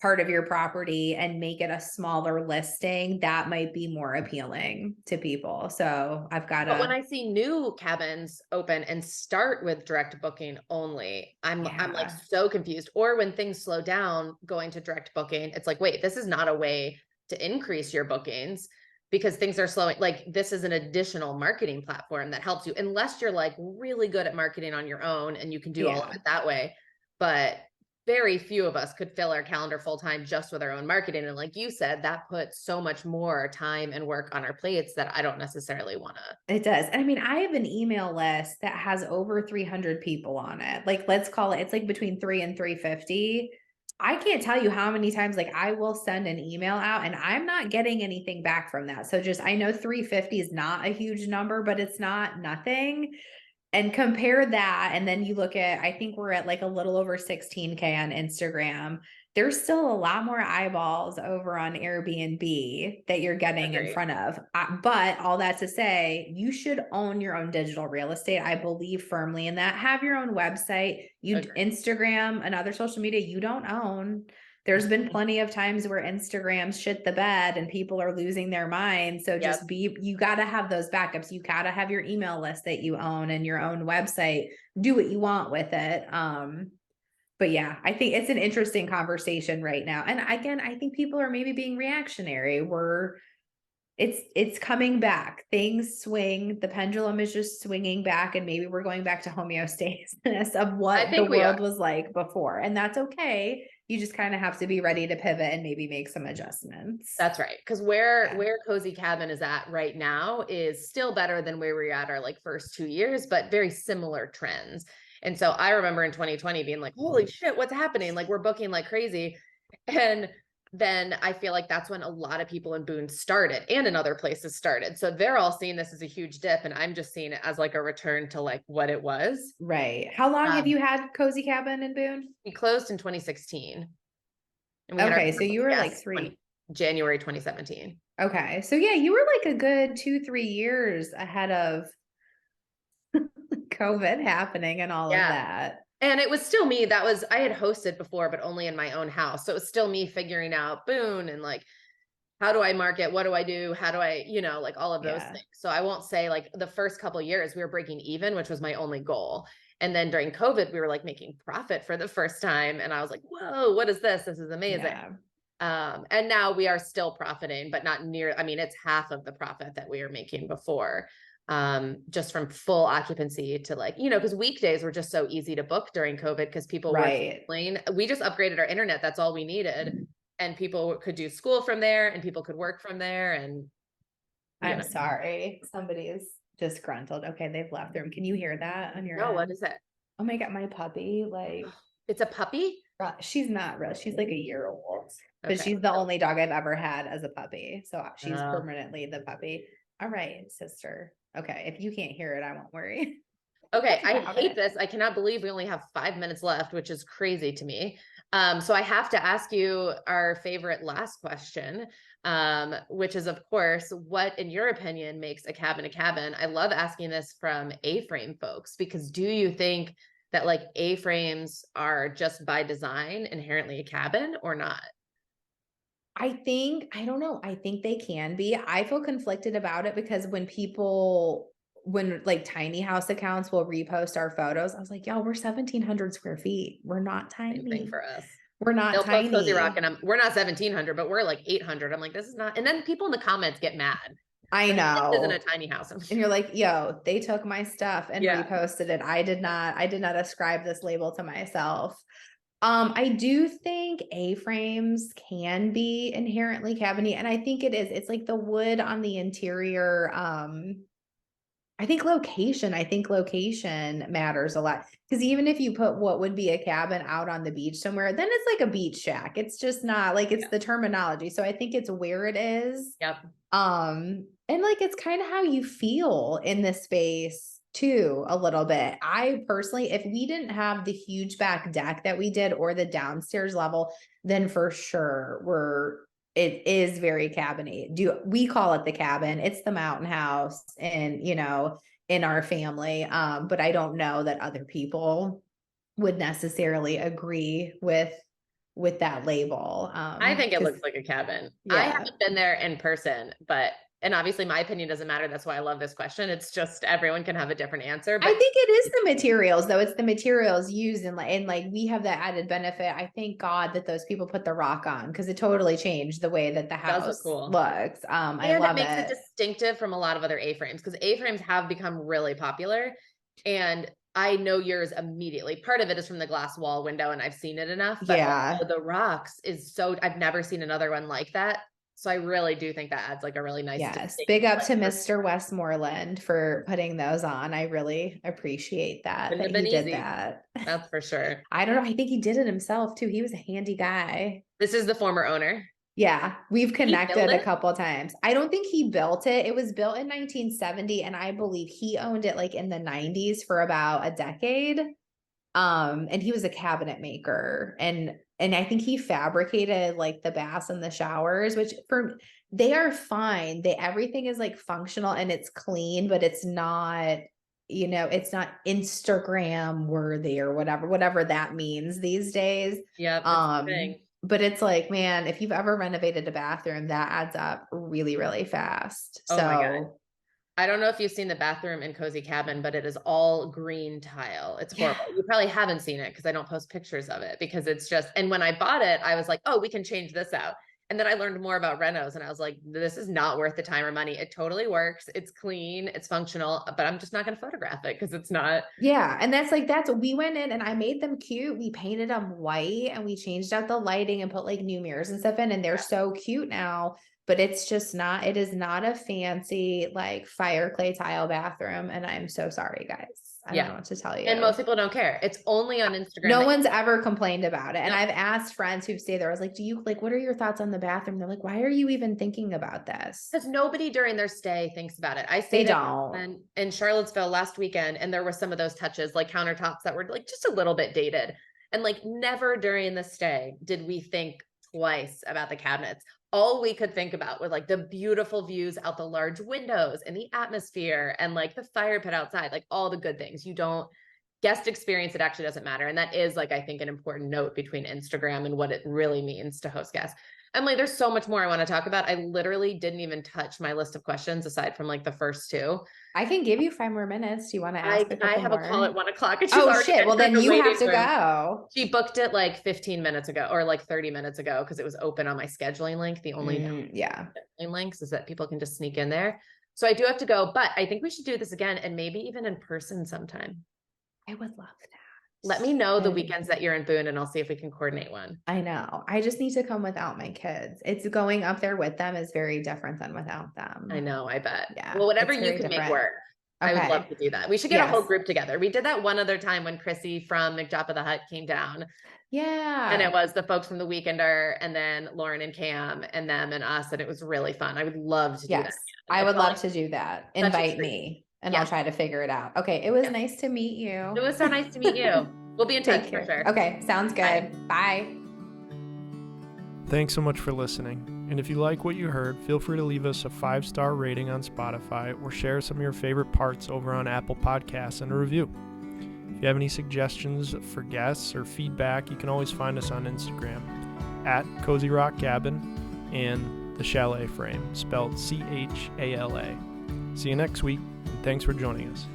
part of your property and make it a smaller listing, that might be more appealing to people. So But when I see new cabins open and start with direct booking only, I'm like so confused. Or when things slow down going to direct booking, it's like, wait, this is not a way to increase your bookings because things are slowing. Like this is an additional marketing platform that helps you, unless you're like really good at marketing on your own and you can do all of it that way. But very few of us could fill our calendar full time just with our own marketing. And like you said, that puts so much more time and work on our plates that I don't necessarily want to. It does. I mean, I have an email list that has over 300 people on it. Like, let's call it, it's like between 3 and 350. I can't tell you how many times like I will send an email out and I'm not getting anything back from that. So I know 350 is not a huge number, but it's not nothing. And compare that. And then you look at, I think we're at like a little over 16K on Instagram. There's still a lot more eyeballs over on AirBNB that you're getting in front of. But all that to say, you should own your own digital real estate. I believe firmly in that. Have your own website. Instagram and other social media you don't own. There's been plenty of times where Instagram's shit the bed and people are losing their minds. So you got to have those backups. You got to have your email list that you own and your own website. Do what you want with it. But yeah, I think it's an interesting conversation right now. And again, I think people are maybe being reactionary. It's coming back. Things swing. The pendulum is just swinging back, and maybe we're going back to homeostasis of what the world was like before. And that's okay. You just kind of have to be ready to pivot and maybe make some adjustments. That's right. Because where Cozy Cabin is at right now is still better than where we were at our like first 2 years, but very similar trends. And so I remember in 2020 being like, holy shit, what's happening? Like we're booking like crazy. And then I feel like that's when a lot of people in Boone started and in other places started. So they're all seeing this as a huge dip. And I'm just seeing it as like a return to like what it was. Right. How long have you had Cozy Cabin in Boone? We closed in 2016. And we so you were like January 2017. Okay. So yeah, you were like a good 2-3 years ahead of COVID happening and all of that. And it was still me. I had hosted before, but only in my own house. So it was still me figuring out Boone and like, how do I market? What do I do? How do I, like all of those things. So I won't say like the first couple of years we were breaking even, which was my only goal. And then during COVID, we were like making profit for the first time. And I was like, whoa, what is this? This is amazing. Yeah. And now we are still profiting, but not near, it's half of the profit that we were making before. Just from full occupancy to like, because weekdays were just so easy to book during COVID because people were playing. We just upgraded our internet. That's all we needed. And people could do school from there and people could work from there. And I'm sorry. Somebody is disgruntled. Okay. They've left the room. Can you hear that on your end? What is it? Oh my God. My puppy, like. It's a puppy? She's not real. She's like a year old, but she's the only dog I've ever had as a puppy. So she's permanently the puppy. All right, sister. Okay, if you can't hear it, I won't worry. Okay, I hate this. I cannot believe we only have 5 minutes left, which is crazy to me. So I have to ask you our favorite last question, which is, of course, what, in your opinion, makes a cabin a cabin? I love asking this from A-frame folks, because do you think that like A-frames are just by design inherently a cabin or not? I don't know. I think they can be. I feel conflicted about it because when like tiny house accounts will repost our photos, I was like, yo, we're 1,700 square feet. We're not Same thing tiny. for us. We're not They'll post Cozy tiny. Rock and we're not 1,700, but we're like 800. I'm like, this is not. And then people in the comments get mad. I know. This isn't a tiny house. And you're like, yo, they took my stuff and Yeah. reposted it. I did not ascribe this label to myself. I do think A-frames can be inherently cabiny, and I think it is. It's like the wood on the interior. I think location matters a lot, because even if you put what would be a cabin out on the beach somewhere, then it's like a beach shack. It's just not like, it's the terminology. So I think it's where it is. Yep. And like, it's kind of how you feel in this space too, a little bit. I personally, if we didn't have the huge back deck that we did or the downstairs level, then for sure it is very cabiny. We call it the cabin? It's the mountain house, and in our family. But I don't know that other people would necessarily agree with that label. I think it looks like a cabin. Yeah. I haven't been there in person, and obviously my opinion doesn't matter. That's why I love this question. It's just everyone can have a different answer. But I think it is the materials, though. It's the materials used, and like we have that added benefit. I thank God that those people put the rock on, because it totally changed the way that the house looks. I love it. Makes it distinctive from a lot of other A-frames, because A-frames have become really popular, and I know yours immediately. Part of it is from the glass wall window, and I've seen it enough. But also the rocks I've never seen another one like that. So I really do think that adds like a really nice. Yes. Big up to Mr. Westmoreland for putting those on. I really appreciate that he did that. That's for sure. I don't know. I think he did it himself too. He was a handy guy. This is the former owner. Yeah. We've connected a couple of times. I don't think he built it. It was built in 1970. And I believe he owned it like in the 90s for about a decade. And he was a cabinet maker, and I think he fabricated like the baths and the showers, which they are fine. Everything is like functional and it's clean, but it's not, it's not Instagram worthy or whatever that means these days. Yeah. But it's like, man, if you've ever renovated a bathroom, that adds up really, really fast. Oh my God. I don't know if you've seen the bathroom in Cozy Cabin, but it is all green tile. It's horrible. You probably haven't seen it because I don't post pictures of it, because it's just, and when I bought it, I was like, oh, we can change this out. And then I learned more about renos, and I was like, this is not worth the time or money. It totally works. It's clean. It's functional, but I'm just not going to photograph it because it's not. Yeah. And we went in and I made them cute. We painted them white and we changed out the lighting and put like new mirrors and stuff in, and they're so cute now. But it is not a fancy like fire clay tile bathroom. And I'm so sorry, guys. I don't know what to tell you. And most people don't care. It's only on Instagram. No one's ever complained about it. And I've asked friends who've stayed there, I was like, what are your thoughts on the bathroom? They're like, why are you even thinking about this? Because nobody during their stay thinks about it. I stayed in Charlottesville last weekend, and there were some of those touches, like countertops that were like just a little bit dated. And like never during the stay did we think twice about the cabinets. All we could think about was like the beautiful views out the large windows and the atmosphere and like the fire pit outside, like all the good things. Guest experience, it actually doesn't matter. And that is like, I think, an important note between Instagram and what it really means to host guests. Emily, there's so much more I want to talk about. I literally didn't even touch my list of questions aside from like the first two. I can give you 5 more minutes. Do you want to ask a couple I have more? a call at 1:00. And oh shit. Well, then you have to go. She booked it like 15 minutes ago or like 30 minutes ago, because it was open on my scheduling link. The only scheduling links is that people can just sneak in there. So I do have to go, but I think we should do this again, and maybe even in person sometime. I would love that. Let me know the weekends that you're in Boone, and I'll see if we can coordinate one. I know. I just need to come without my kids. It's going up there with them is very different than without them. I know. I bet. Yeah. Well, whatever you can make work. Okay. I would love to do that. We should get a whole group together. We did that one other time when Chrissy from McJoppa the Hut came down. Yeah. And it was the folks from the Weekender, and then Lauren and Cam and them and us. And it was really fun. I would love to do that. I would love to do that. Invite me. And I'll try to figure it out. Okay. It was nice to meet you. It was so nice to meet you. We'll be in touch for sure. Okay. Sounds good. Bye. Thanks so much for listening. And if you like what you heard, feel free to leave us a 5-star rating on Spotify or share some of your favorite parts over on Apple Podcasts and a review. If you have any suggestions for guests or feedback, you can always find us on Instagram at Cozy Rock Cabin and the Chalet Frame, spelled CHALA. See you next week, and thanks for joining us.